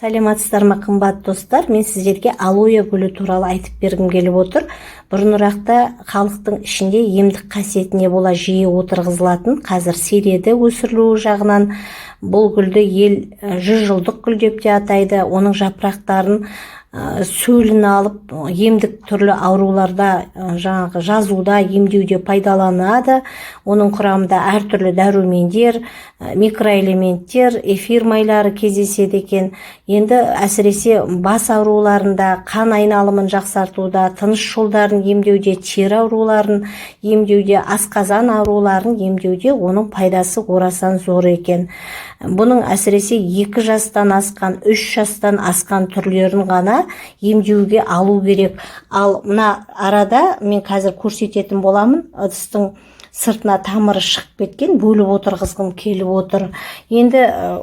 Саламатсыздар ма, қымбат достар? Мен сіздерге алоэ гүлі туралы айтып бергім келіп отыр. Бұрынырақта халықтың ішінде емдік қасиетіне бола жиі отырғызылатын, қазір Сирияда өсірілуі жағынан бұл гүлді ел 100 жылдық гүл деп те атайды. Оның жапырақтарын сөлін алып емдік түрлі ауруларда, жаңағы жазуда, емдеуде пайдаланады. Оның құрамында әртүрлі дәрумендер, микроэлементтер, эфир майлары кездеседі екен. Енді әсіресе бас ауруларында, қан айналымын жақсартуда, тыныс жолдарын емдеуде, тері ауруларын емдеуде, асқазан ауруларын емдеуде оның пайдасы орасан зор екен. Бұның әсіресе 2 жастан асқан, 3 жастан асқан түрлерін ғана емдеуге алу керек. Ал мына арада мен қазір көрсететін боламын. Ыдыстың сыртына тамыры шығып кеткен, бөліп отырғызғым келіп отыр. Енді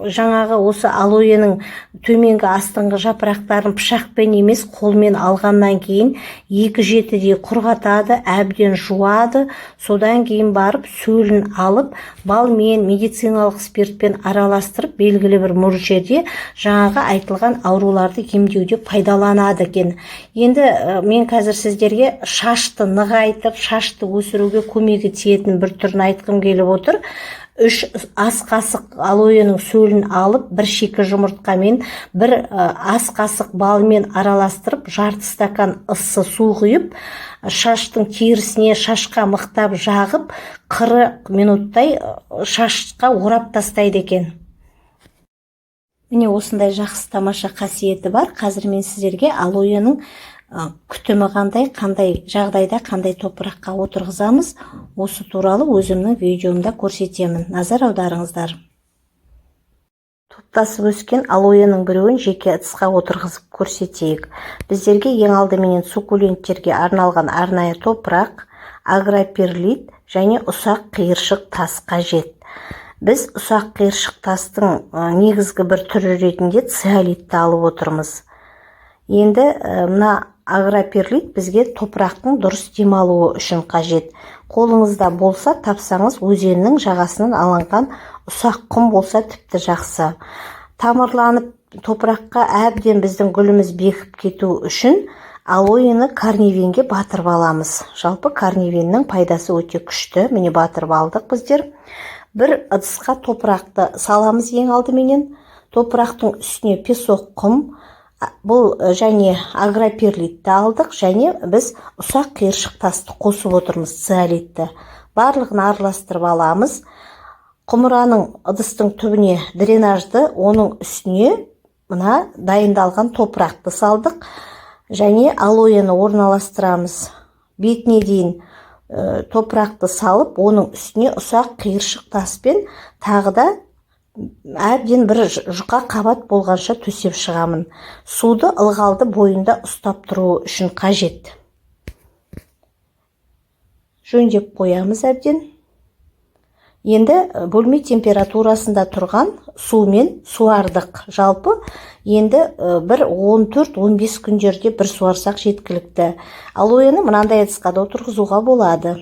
жаңағы осы алоэнің төменгі астыңғы жапырақтарын пышақпен емес, қолмен алғаннан кейін 2-7-де құрғатады, әбден жуады. Содан кейін барып сөлін алып, балмен, медициналық спиртпен араластырып, белгілі бір мөлшерде жаңағы айтылған ауруларды емдеуде пайдаланады екен. Енді мен қазір сіздерге шашты нығайтып, шашты өсіруге көмегі тиетін бір түрін айтқым келіп отыр. 3 ас қасық алоэнің сөлін алып, 1 шикі жұмыртқамен, 1 ас қасық балмен араластырып, жарты стакан ыссы су құйып, шаштың терісіне, шашқа мықтап жағып, 40 минуттай шашқа орап тастайды екен. Міне осындай жақсы тамаша қасиеті бар. Қазір мен сіздерге алоэнің күтімі қандай жағдайда қандай топыраққа отырғызамыз, осы туралы өзімнің видеомда көрсетемін. Назар аударыңыздар. Топтасып өскен алоэнің біреуін жеке ыдысқа отырғызып көрсетейік. Біздерге ең алдыменен суккуленттерге арналған арнайы топырақ, агроперлит және ұсақ қиыршық тас қажет. Біз ұсақ қиыршық тастың негізгі бір түрі ретінде циолитті алып отырмыз. Енді мына агроперлит бізге топырақтың дұрыс демалуы үшін қажет. Қолыңызда болса, тапсаңыз, өзеннің жағасынан алынған ұсақ құм болса тіпті жақсы. Тамырланып топыраққа әбден біздің гүліміз бекіп кету үшін алоэні карнивинге батырып аламыз. Жалпы карнивиннің пайдасы өте күшті. Міне батырып алдық біздер. Бір ыдысқа топырақты саламыз ең алдыменен. Топырақтың үстіне песок құм, бұл және агроперлитті алдық, және біз ұсақ қиыршық тасты қосып отырмыз, циолитті. Барлығын араластырып аламыз. Құмыраның ыдыстың түбіне дренажды, оның үстіне мына дайындалған топырақты салдық, және алоэні орналастырамыз. Бетіне дейін топырақты салып, оның үстіне ұсақ қиыршық таспен тағы да әбден бір жұқа қабат болғанша төсеп шығамын. Суды ылғалды бойында ұстап тұру үшін қажет. Жөндеп қоямыз әбден. Енді бөлме температурасында тұрған сумен суардық. Жалпы енді бір 14-15 күндерде бір суарсақ жеткілікті. Алоэні мынандай ыдысқа да отырғызуға болады.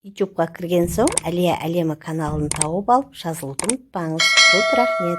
YouTube'ға кірген соң Әлия әлемі каналын тауып алып жазылуды ұмытпаңыз. Көп рахмет.